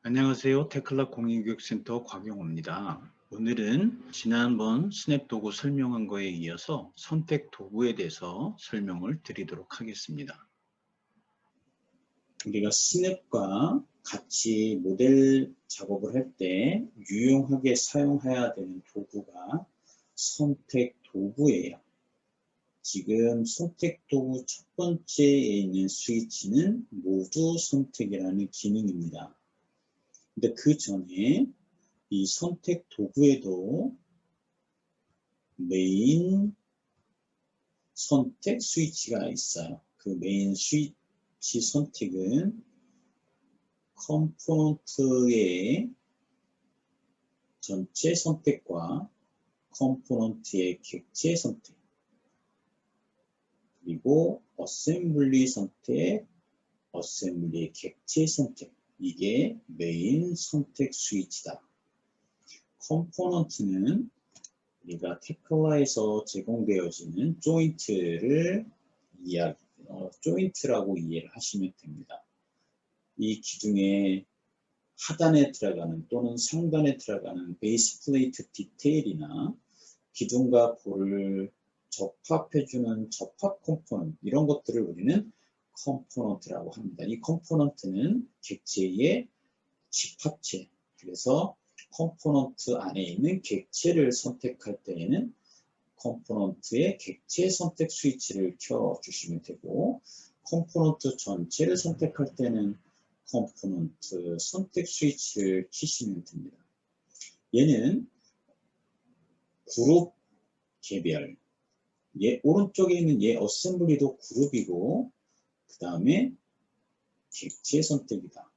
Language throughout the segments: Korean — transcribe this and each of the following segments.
안녕하세요. 테클라 공인교육센터 곽용호입니다. 오늘은 지난번 스냅 도구 설명한 거에 이어서 선택 도구에 대해서 설명을 드리도록 하겠습니다. 우리가 스냅과 같이 모델 작업을 할 때 유용하게 사용해야 되는 도구가 선택 도구예요. 지금 선택 도구 첫 번째에 있는 스위치는 모두 선택이라는 기능입니다. 근데 그 전에 이 선택 도구에도 메인 선택 스위치가 있어요. 그 메인 스위치 선택은 컴포넌트의 전체 선택과 컴포넌트의 객체 선택, 그리고 어셈블리 선택, 어셈블리의 객체 선택, 이게 메인 선택 스위치다. 컴포넌트는 우리가 테클라에서 제공되어지는 조인트라고 이해를 하시면 됩니다. 이 기둥의 하단에 들어가는 또는 상단에 들어가는 베이스 플레이트 디테일이나 기둥과 볼을 접합해주는 접합 컴포넌트, 이런 것들을 우리는 컴포넌트라고 합니다. 이 컴포넌트는 객체의 집합체, 그래서 컴포넌트 안에 있는 객체를 선택할 때에는 컴포넌트의 객체 선택 스위치를 켜주시면 되고, 컴포넌트 전체를 선택할 때는 컴포넌트 선택 스위치를 켜시면 됩니다. 얘는 그룹 개별, 오른쪽에 있는 어셈블리도 그룹이고, 그 다음에 객체 선택이다.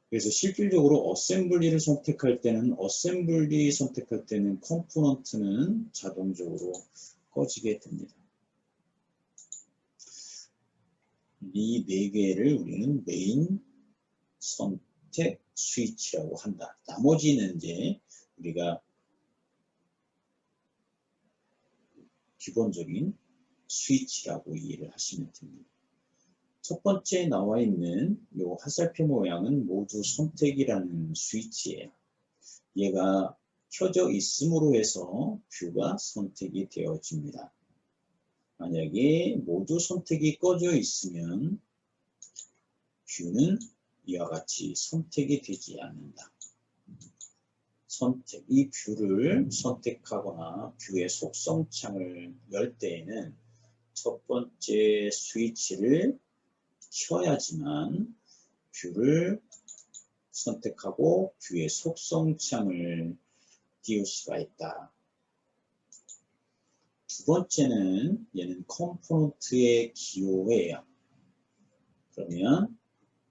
그래서 실질적으로 어셈블리를 선택할 때는 컴포넌트는 자동적으로 꺼지게 됩니다. 이 네 개를 우리는 메인 선택 스위치라고 한다. 나머지는 이제 우리가 기본적인 스위치라고 이해를 하시면 됩니다. 첫 번째 나와 있는 이 화살표 모양은 모두 선택이라는 스위치예요. 얘가 켜져 있음으로 해서 뷰가 선택이 되어집니다. 만약에 모두 선택이 꺼져 있으면 뷰는 이와 같이 선택이 되지 않는다. 이 뷰를 선택하거나 뷰의 속성 창을 열 때에는 첫 번째 스위치를 켜야지만 뷰를 선택하고 뷰의 속성 창을 띄울 수가 있다. 두 번째는 얘는 컴포넌트의 기호예요. 그러면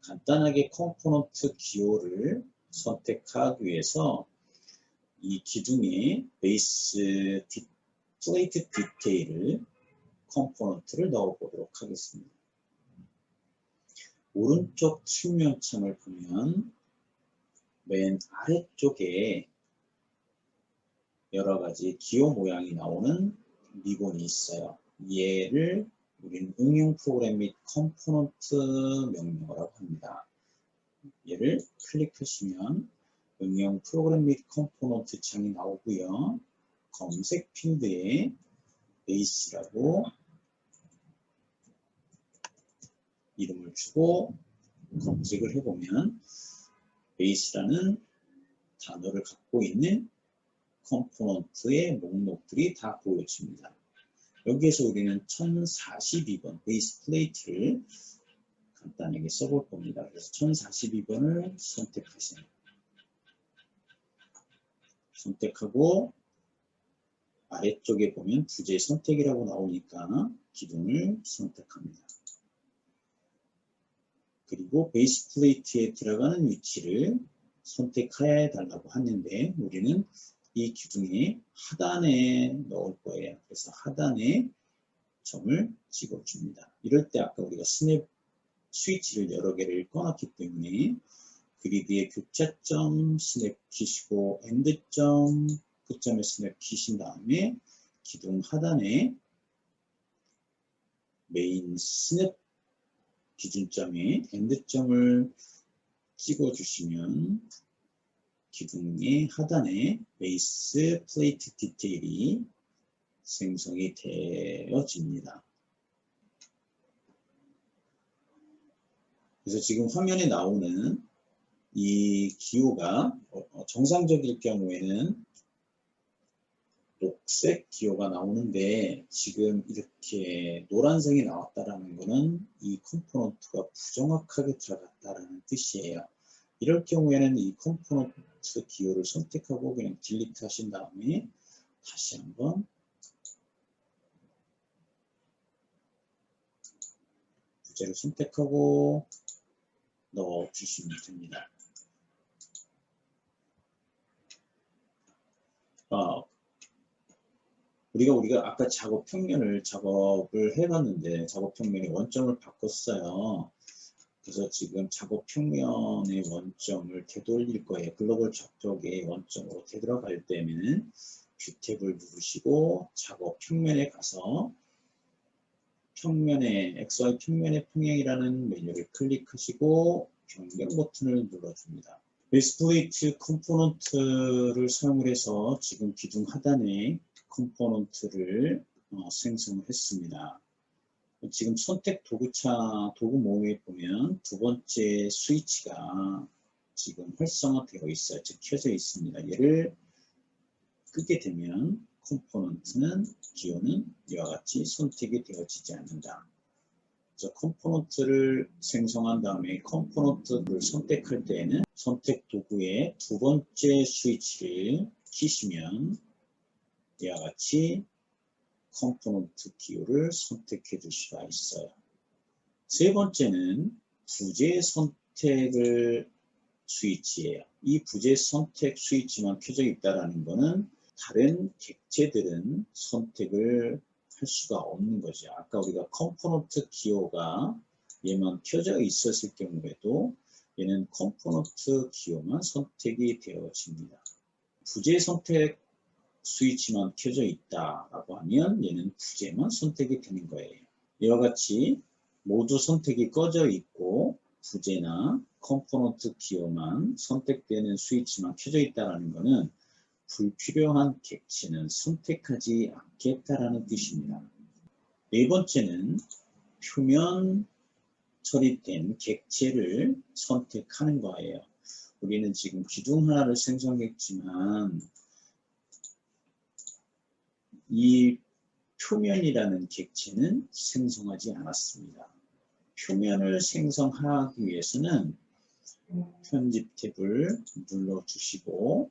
간단하게 컴포넌트 기호를 선택하기 위해서 이 기둥에 베이스 플레이트 디테일을 컴포넌트를 넣어 보도록 하겠습니다. 오른쪽 측면창을 보면 맨 아래쪽에 여러 가지 기호 모양이 나오는 리본이 있어요. 얘를 우리는 응용 프로그램 및 컴포넌트 명령어라고 합니다. 얘를 클릭하시면 응용 프로그램 및 컴포넌트 창이 나오고요. 검색 필드에 베이스라고 이름을 주고 검색을 해보면 베이스라는 단어를 갖고 있는 컴포넌트의 목록들이 다 보여집니다. 여기에서 우리는 1042번 베이스 플레이트를 간단하게 써볼 겁니다. 그래서 1042번을 선택하고 아래쪽에 보면 부재 선택이라고 나오니까 기둥을 선택합니다. 그리고 베이스 플레이트에 들어가는 위치를 선택해 달라고 하는데 우리는 이 기둥의 하단에 넣을 거예요. 그래서 하단에 점을 찍어줍니다. 이럴 때 아까 우리가 스냅 스위치를 여러 개를 꺼놨기 때문에 그리드의 교차점 스냅 키시고 엔드점 끝점에 스냅 키신 다음에 기둥 하단에 메인 스냅 기준점에 엔드점을 찍어주시면 기둥의 하단에 베이스 플레이트 디테일이 생성이 되어집니다. 그래서 지금 화면에 나오는 이 기호가 정상적일 경우에는 녹색 기호가 나오는데 지금 이렇게 노란색이 나왔다라는 것은 이 컴포넌트가 부정확하게 들어갔다라는 뜻이에요. 이럴 경우에는 이 컴포넌트 기호를 선택하고 그냥 딜리트 하신 다음에 다시 한번 부재를 선택하고 넣어 주시면 됩니다. 우리가 아까 작업 평면을 작업을 해봤는데 작업 평면의 원점을 바꿨어요. 그래서 지금 작업 평면의 원점을 되돌릴 거예요. 글로벌 접촉의 원점으로 되돌아갈 때는 뷰 탭을 누르시고 작업 평면에 가서 평면의 XY 평면의 평행이라는 메뉴를 클릭하시고 변경 버튼을 눌러줍니다. 베이스 플레이트 컴포넌트를 사용을 해서 지금 기둥 하단에 컴포넌트를 생성을 했습니다. 지금 선택 도구 모음에 보면 두 번째 스위치가 지금 활성화되어 있어요. 즉 켜져 있습니다. 얘를 끄게 되면 컴포넌트는 기호는 이와 같이 선택이 되어지지 않는다. 그래서 컴포넌트를 생성한 다음에 컴포넌트를 선택할 때에는 선택 도구의 두 번째 스위치를 키시면 이와 같이 컴포넌트 기호를 선택해 줄 수가 있어요. 세 번째는 부재 선택을 스위치예요. 이 부재 선택 스위치만 켜져 있다는 것은 다른 객체들은 선택을 할 수가 없는 거죠. 아까 우리가 컴포넌트 기호가 얘만 켜져 있었을 경우에도 얘는 컴포넌트 기호만 선택이 되어집니다. 부재 선택 스위치만 켜져 있다라고 하면 얘는 부재만 선택이 되는 거예요. 이와 같이 모두 선택이 꺼져 있고 부재나 컴포넌트 기호만 선택되는 스위치만 켜져 있다는 것은 불필요한 객체는 선택하지 않겠다라는 뜻입니다. 네 번째는 표면 처리된 객체를 선택하는 거예요. 우리는 지금 기둥 하나를 생성했지만 이 표면이라는 객체는 생성하지 않았습니다. 표면을 생성하기 위해서는 편집 탭을 눌러주시고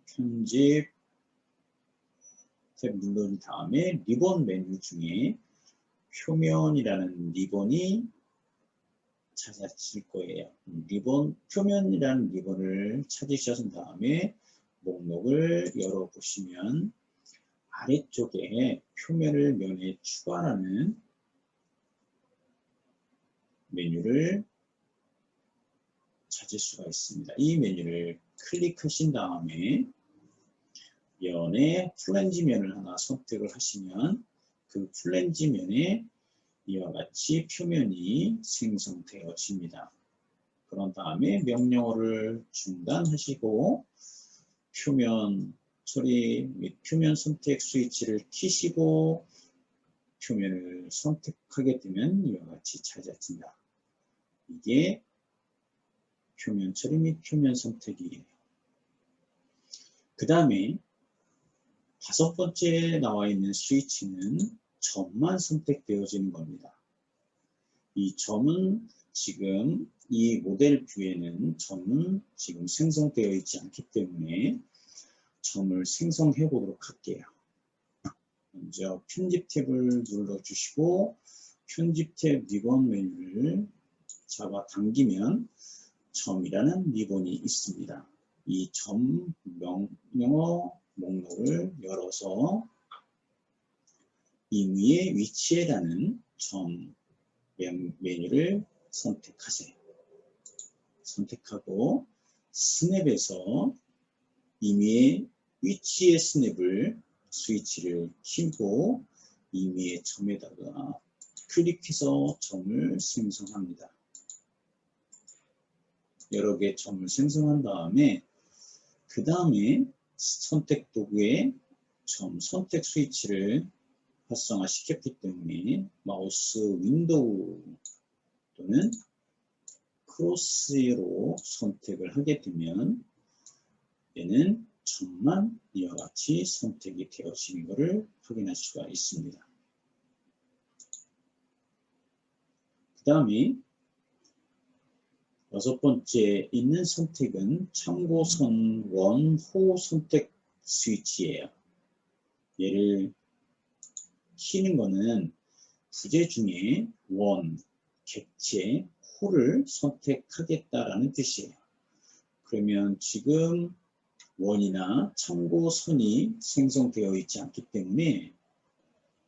편집 탭 누른 다음에 리본 메뉴 중에 표면이라는 리본이 찾아질 거예요. 표면이라는 리본을 찾으신 다음에 목록을 열어보시면 아래쪽에 표면을 면에 추가하는 메뉴를 찾을 수가 있습니다. 이 메뉴를 클릭하신 다음에 면에 플랜지 면을 하나 선택을 하시면 그 플랜지 면에 이와 같이 표면이 생성되어집니다. 그런 다음에 명령어를 중단하시고 표면 처리 및 표면 선택 스위치를 키시고 표면을 선택하게 되면 이와 같이 찾아진다. 이게 표면 처리 및 표면 선택이에요. 그 다음에 다섯 번째 나와 있는 스위치는 점만 선택되어지는 겁니다. 이 점은 지금 이 모델 뷰에는 점은 지금 생성되어 있지 않기 때문에 점을 생성해 보도록 할게요. 먼저 편집 탭을 눌러주시고 편집 탭 리본 메뉴를 잡아 당기면 점이라는 리본이 있습니다. 이 점 명령어 목록을 열어서 이 위에 위치에라는 점 메뉴를 선택하세요. 선택하고 스냅에서 임의의 위치의 스냅을 스위치를 키고 임의의 점에다가 클릭해서 점을 생성합니다. 여러 개의 점을 생성한 다음에 그 다음에 선택 도구에 점 선택 스위치를 활성화시켰기 때문에 마우스 윈도우 또는 크로스로 선택을 하게 되면 얘는 점만 이와 같이 선택이 되어지는 것을 확인할 수가 있습니다. 그 다음에 6번째 있는 선택은 참고선 원호 선택 스위치예요. 얘를 키는 거는 부재 중에 원, 객체, 호를 선택하겠다라는 뜻이에요. 그러면 지금 원이나 참고선이 생성되어 있지 않기 때문에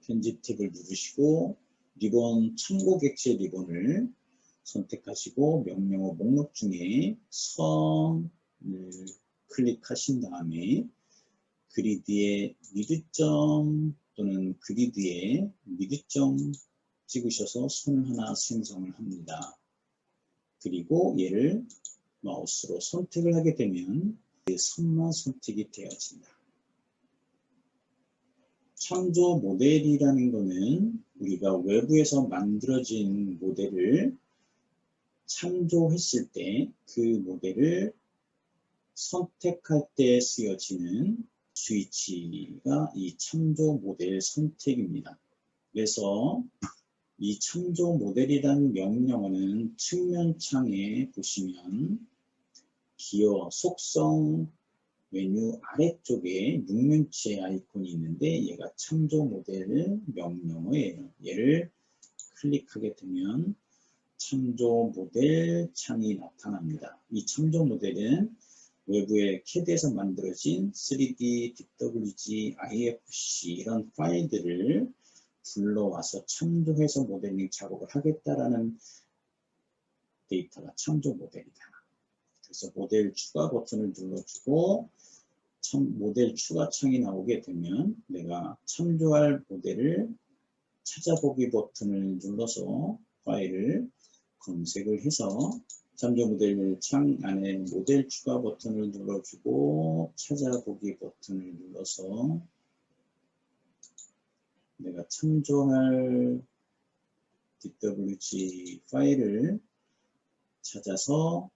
편집 탭을 누르시고 리본 참고 객체 리본을 선택하시고 명령어 목록 중에 선을 클릭하신 다음에 그리드에 미드점 또는 그리드에 미드점 찍으셔서 선을 하나 생성을 합니다. 그리고 얘를 마우스로 선택을 하게 되면 선만 선택이 되어진다. 참조 모델이라는 것은 우리가 외부에서 만들어진 모델을 참조했을 때 그 모델을 선택할 때 쓰여지는 스위치가 이 참조 모델 선택입니다. 그래서 이 참조 모델이라는 명령어는 측면창에 보시면 기어 속성 메뉴 아래쪽에 육면체 아이콘이 있는데 얘가 참조 모델 명령어예요. 얘를 클릭하게 되면 참조 모델 창이 나타납니다. 이 참조 모델은 외부의 CAD에서 만들어진 3D, DWG, IFC 이런 파일들을 불러와서 참조해서 모델링 작업을 하겠다라는 데이터가 참조 모델이다. 그래서 모델 추가 버튼을 눌러주고 모델 추가 창이 나오게 되면 내가 참조할 모델을 찾아보기 버튼을 눌러서 파일을 검색을 해서 참조 모델 창 안에 모델 추가 버튼을 눌러주고 찾아보기 버튼을 눌러서 내가 참조할 DWG 파일을 찾아서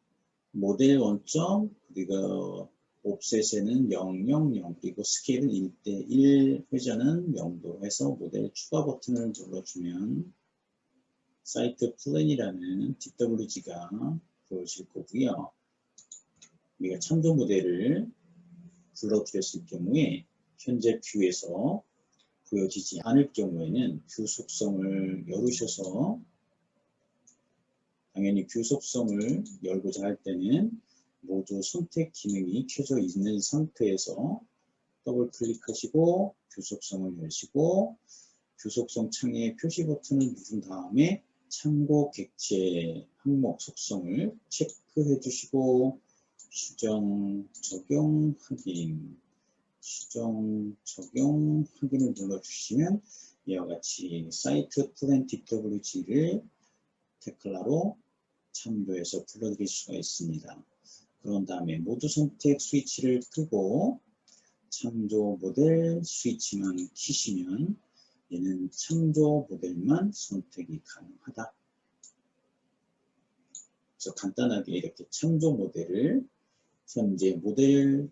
모델 원점 그리고 옵셋에는 000 그리고 스케일은 1:1 회전은 0도로 해서 모델 추가 버튼을 눌러주면 사이트 플랜이라는 DWG가 보여질 거고요. 우리가 참조 모델을 불러드렸을 경우에 현재 뷰에서 보여지지 않을 경우에는 뷰 속성을 열으셔서 당연히 뷰 속성을 열고자 할 때는 모두 선택 기능이 켜져 있는 상태에서 더블 클릭하시고 뷰 속성을 여시고 뷰 속성 창에 표시 버튼을 누른 다음에 참고 객체 항목 속성을 체크해 주시고 수정 적용 확인 확인을 눌러주시면 이와 같이 사이트 플랜 DWG를 테클라로 참조해서 불러드릴 수가 있습니다. 그런 다음에 모두 선택 스위치를 끄고 참조 모델 스위치만 키시면 얘는 참조 모델만 선택이 가능하다. 그래서 간단하게 이렇게 참조 모델을 현재 모델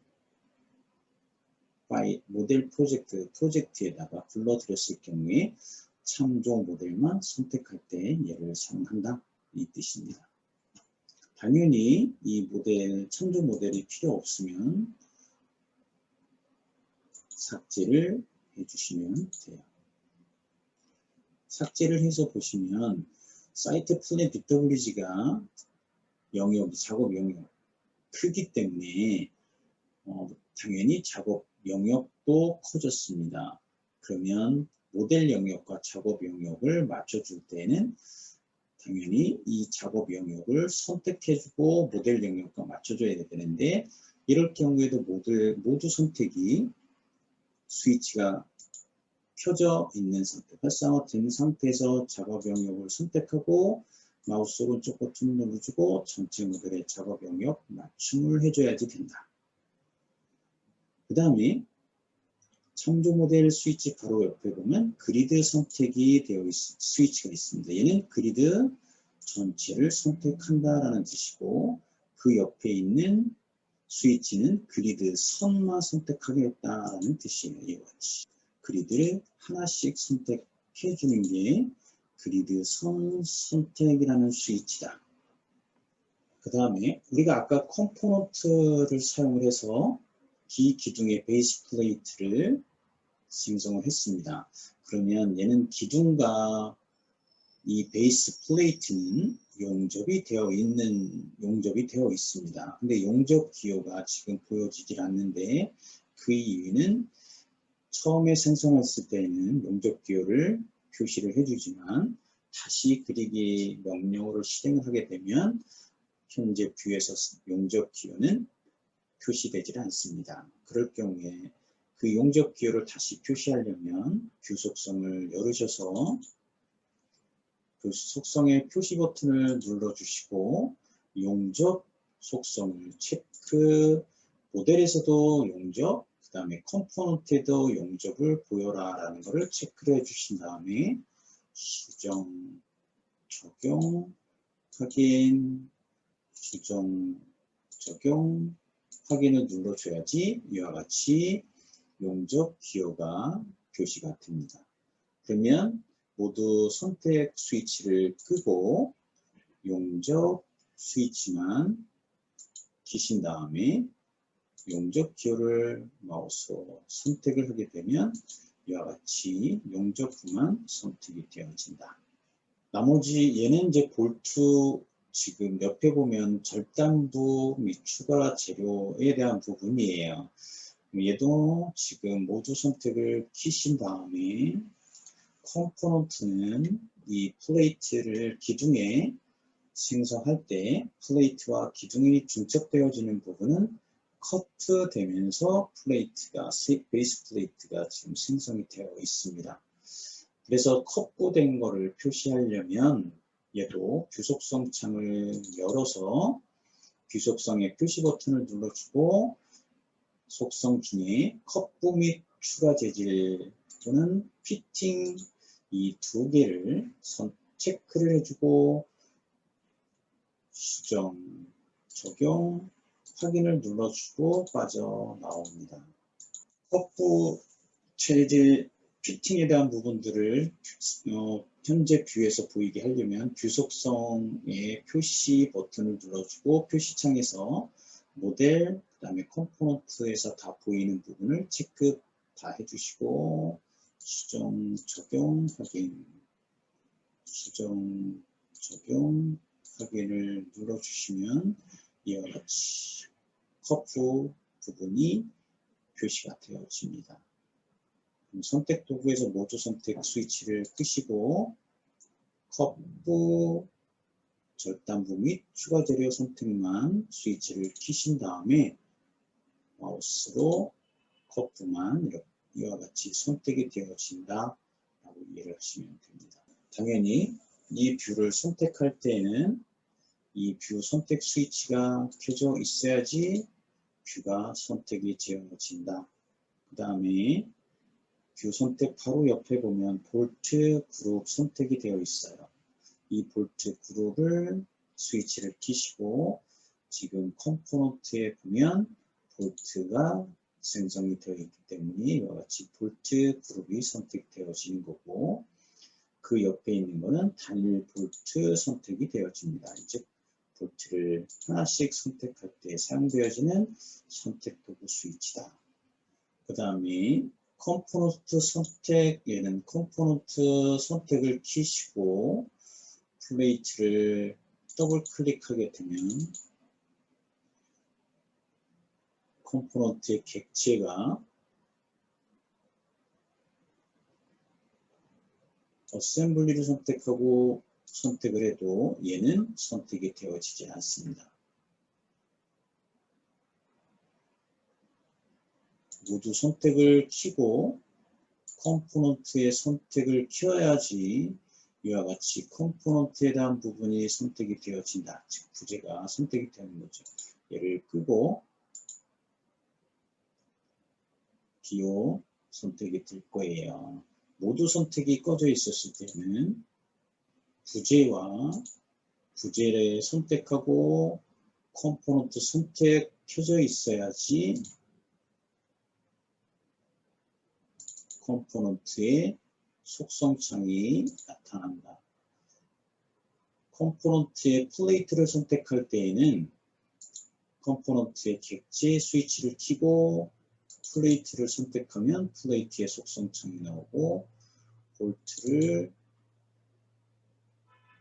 프로젝트에다가 불러드렸을 경우에 참조 모델만 선택할 때 얘를 사용한다. 이 뜻입니다. 당연히 이 참조 모델이 필요 없으면 삭제를 해주시면 돼요. 삭제를 해서 보시면 사이트 플랜 DWG가 작업 영역 크기 때문에 당연히 작업 영역도 커졌습니다. 그러면 모델 영역과 작업 영역을 맞춰줄 때는 당연히 이 작업 영역을 선택해주고 모델 영역과 맞춰줘야 되는데 이럴 경우에도 모두 선택이 스위치가 켜져 있는 상태, 활성화된 상태에서 작업 영역을 선택하고 마우스 오른쪽 버튼을 눌러주고 전체 모델의 작업 영역 맞춤을 해줘야지 된다. 그 다음에 창조 모델 스위치 바로 옆에 보면 그리드 선택이 되어 스위치가 있습니다. 얘는 그리드 전체를 선택한다라는 뜻이고 그 옆에 있는 스위치는 그리드 선만 선택하겠다라는 뜻이에요. 이와 같이 그리드를 하나씩 선택해 주는 게 그리드 선 선택이라는 스위치다. 그 다음에 우리가 아까 컴포넌트를 사용을 해서 이 기둥의 베이스 플레이트를 생성을 했습니다. 그러면 얘는 기둥과 이 베이스 플레이트는 용접이 되어 있습니다. 근데 용접 기호가 지금 보여지질 않는데 그 이유는 처음에 생성했을 때는 용접 기호를 표시를 해주지만 다시 그리기 명령어를 실행을 하게 되면 현재 뷰에서 용접 기호는 표시되질 않습니다. 그럴 경우에 그 용접 기호를 다시 표시하려면 뷰 속성을 열으셔서 그 속성의 표시 버튼을 눌러주시고 용접 속성을 체크, 모델에서도 용접, 그 다음에 컴포넌트에도 용접을 보여라 라는 것을 체크를 해주신 다음에 수정, 적용, 확인, 수정, 적용, 확인을 눌러줘야지 이와 같이 용접 기호가 표시가 됩니다. 그러면 모두 선택 스위치를 끄고 용접 스위치만 키신 다음에 용접 기호를 마우스로 선택을 하게 되면 이와 같이 용접부만 선택이 되어진다. 나머지 얘는 이제 볼트 지금 옆에 보면 절단부 및 추가 재료에 대한 부분이에요. 얘도 지금 모두 선택을 키신 다음에 컴포넌트는 이 플레이트를 기둥에 생성할 때 플레이트와 기둥이 중첩되어지는 부분은 커트 되면서 플레이트가, 베이스 플레이트가 지금 생성이 되어 있습니다. 그래서 컷부된 거를 표시하려면 얘도 뷰 속성 창을 열어서 뷰 속성의 표시 버튼을 눌러주고 속성 중에 컷부 및 추가 재질 또는 피팅 이 두 개를 체크를 해주고 수정, 적용, 확인을 눌러주고 빠져나옵니다. 컷부 재질 피팅에 대한 부분들을 현재 뷰에서 보이게 하려면 뷰 속성의 표시 버튼을 눌러주고 표시창에서 모델, 그 다음에 컴포넌트에서 다 보이는 부분을 체크 다 해주시고 수정, 적용, 확인, 수정, 적용, 확인을 눌러주시면 이와 같이 커프 부분이 표시가 되어집니다. 선택 도구에서 모두 선택 스위치를 끄시고 커프 절단부 및 추가 재료 선택만 스위치를 키신 다음에 마우스로 커프만 이와 같이 선택이 되어진다 라고 이해를 하시면 됩니다. 당연히 이 뷰를 선택할 때에는 이 뷰 선택 스위치가 켜져 있어야지 뷰가 선택이 되어진다. 그 다음에 뷰 선택 바로 옆에 보면 볼트 그룹 선택이 되어 있어요. 이 볼트 그룹을 스위치를 키시고 지금 컴포넌트에 보면 볼트가 생성이 되어 있기 때문에 이와 같이 볼트 그룹이 선택되어지는 거고 그 옆에 있는 거는 단일 볼트 선택이 되어집니다. 즉 볼트를 하나씩 선택할 때 사용되어지는 선택 도구 스위치다. 그 다음에 컴포넌트 선택, 얘는 컴포넌트 선택을 키시고 플레이트를 더블 클릭하게 되면 컴포넌트의 객체가 어셈블리를 선택하고 선택을 해도 얘는 선택이 되어지지 않습니다. 모두 선택을 키고 컴포넌트의 선택을 키워야지 이와 같이 컴포넌트에 대한 부분이 선택이 되어진다. 즉 부재가 선택이 되는 거죠. 얘를 끄고 BO 선택이 될 거예요. 모두 선택이 꺼져 있었을 때는 부재와 부재를 선택하고 컴포넌트 선택 켜져 있어야지 컴포넌트의 속성창이 나타난다. 컴포넌트의 플레이트를 선택할 때에는 컴포넌트의 객체 스위치를 켜고 플레이트를 선택하면 플레이트의 속성창이 나오고 볼트를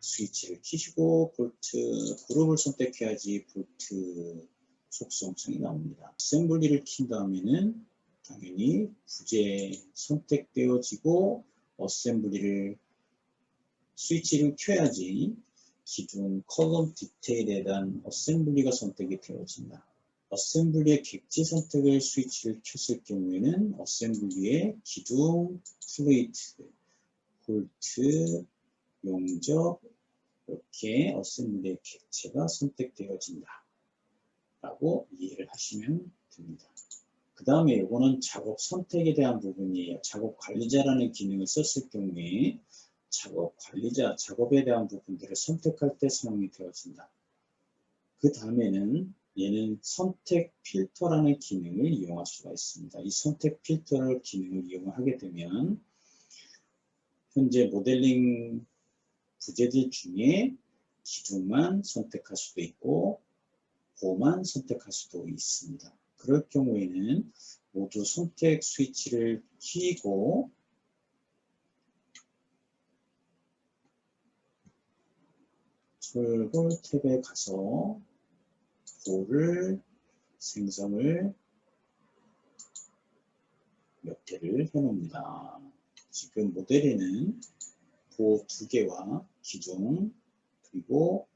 스위치를 켜시고 볼트 그룹을 선택해야지 볼트 속성창이 나옵니다. 어셈블리를 킨 다음에는 당연히 부재 선택되어지고 어셈블리를 스위치를 켜야지 기둥 컬럼 디테일에 대한 어셈블리가 선택이 되어진다. 어셈블리의 객지 선택을 스위치를 켰을 경우에는 어셈블리의 기둥, 플레이트, 볼트, 용접 이렇게 어셈블리의 객체가 선택되어진다 라고 이해를 하시면 됩니다. 그 다음에 이거는 작업 선택에 대한 부분이에요. 작업 관리자라는 기능을 썼을 경우에 작업 관리자, 작업에 대한 부분들을 선택할 때 사용이 되어진다. 그 다음에는 얘는 선택 필터라는 기능을 이용할 수가 있습니다. 이 선택 필터 기능을 이용하게 되면 현재 모델링 부재들 중에 기둥만 선택할 수도 있고 보만 선택할 수도 있습니다. 그럴 경우에는 모두 선택 스위치를 켜고 철골 탭에 가서 보를 생성을 몇 개를 해놓습니다. 지금 모델에는 보 2개와 기둥 그리고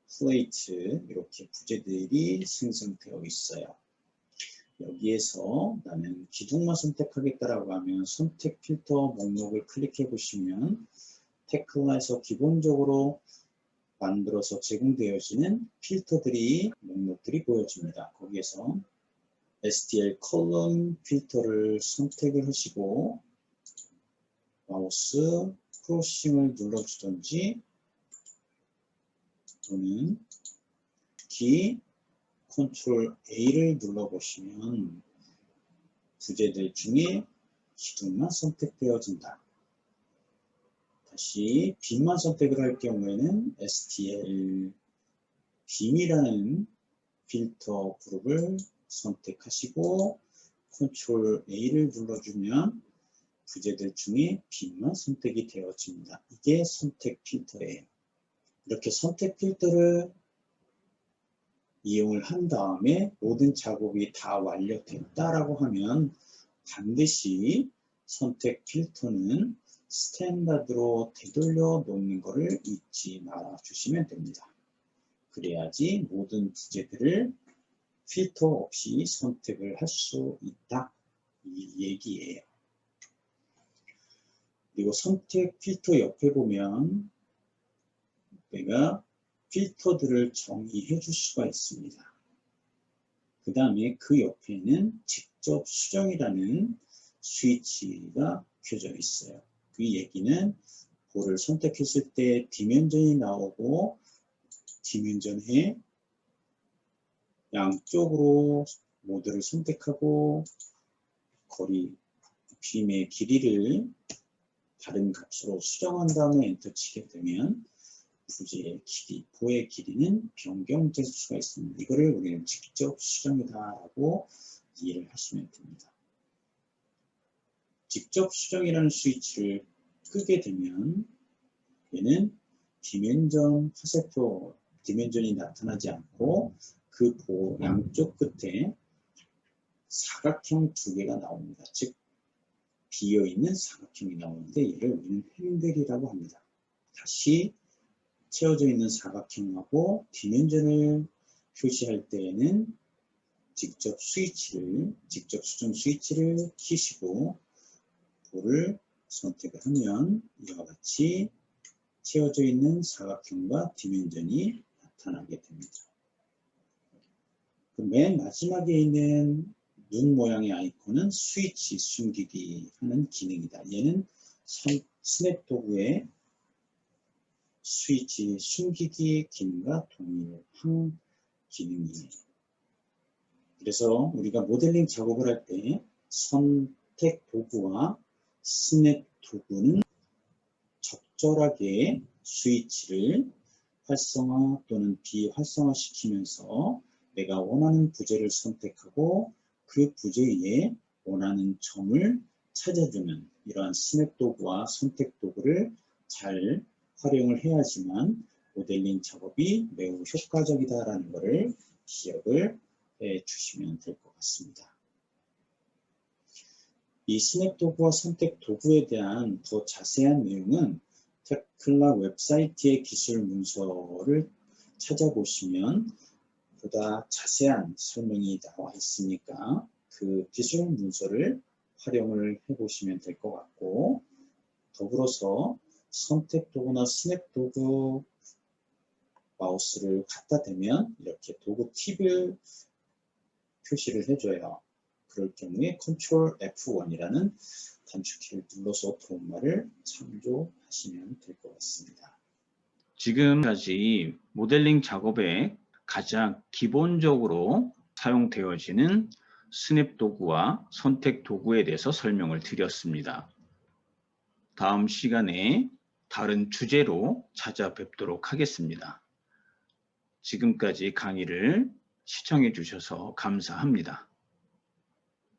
플레이트 이렇게 부재들이 생성되어 있어요. 여기에서 나는 기둥만 선택하겠다라고 하면 선택 필터 목록을 클릭해 보시면 테클라에서 기본적으로 만들어서 제공되어지는 필터들이 목록들이 보여집니다. 거기에서 STL 컬럼 필터를 선택을 하시고 마우스 크로싱을 눌러주든지 또는 키 컨트롤 A를 눌러보시면 부재들 중에 기둥만 선택되어진다. 다시 빔만 선택을 할 경우에는 STL 빔이라는 필터 그룹을 선택하시고 컨트롤 A를 눌러주면 부재들 중에 빔만 선택이 되어집니다. 이게 선택 필터예요. 이렇게 선택 필터를 이용을 한 다음에 모든 작업이 다 완료됐다라고 하면 반드시 선택 필터는 스탠다드로 되돌려 놓는 것을 잊지 말아 주시면 됩니다. 그래야지 모든 부재들을 필터 없이 선택을 할 수 있다 이 얘기예요. 그리고 선택 필터 옆에 보면 내가 필터들을 정의해 줄 수가 있습니다. 그 다음에 그 옆에는 직접 수정이라는 스위치가 켜져 있어요. 그 얘기는 볼을 선택했을 때 디멘전이 나오고 디멘전에 양쪽으로 모드를 선택하고 거리 빔의 길이를 다른 값으로 수정한 다음에 엔터 치게 되면 부재의 길이, 보의 길이는 변경될 수가 있습니다. 이거를 우리는 직접 수정이다라고 이해를 하시면 됩니다. 직접 수정이라는 스위치를 끄게 되면 얘는 디멘전 화살표 디멘전이 나타나지 않고 그 보 양쪽 끝에 사각형 2개가 나옵니다. 즉 비어있는 사각형이 나오는데 얘를 우리는 핸들이라고 합니다. 다시 채워져 있는 사각형하고 디멘전을 표시할 때에는 직접 수정 스위치를 켜시고 도를 선택을 하면 이와 같이 채워져 있는 사각형과 디멘전이 나타나게 됩니다. 맨 마지막에 있는 눈 모양의 아이콘은 스위치 숨기기 하는 기능이다. 얘는 스냅 도구의 스위치 숨기기 기능과 동일한 기능이에요. 그래서 우리가 모델링 작업을 할 때 선택 도구와 스냅 도구는 적절하게 스위치를 활성화 또는 비활성화 시키면서 내가 원하는 부재를 선택하고 그 부재에 원하는 점을 찾아주는 이러한 스냅 도구와 선택 도구를 잘 활용을 해야지만 모델링 작업이 매우 효과적이다라는 것을 기억을 해 주시면 될 것 같습니다. 이 스냅 도구와 선택 도구에 대한 더 자세한 내용은 테클라 웹사이트의 기술 문서를 찾아보시면 보다 자세한 설명이 나와 있으니까 그 기술 문서를 활용을 해보시면 될 것 같고, 더불어서 선택 도구나 스냅 도구 마우스를 갖다 대면 이렇게 도구 팁을 표시를 해줘요. 그럴 경우에 Ctrl F1이라는 단축키를 눌러서 도움말을 참조하시면 될 것 같습니다. 지금까지 모델링 작업에 가장 기본적으로 사용되어지는 스냅 도구와 선택 도구에 대해서 설명을 드렸습니다. 다음 시간에 다른 주제로 찾아뵙도록 하겠습니다. 지금까지 강의를 시청해 주셔서 감사합니다.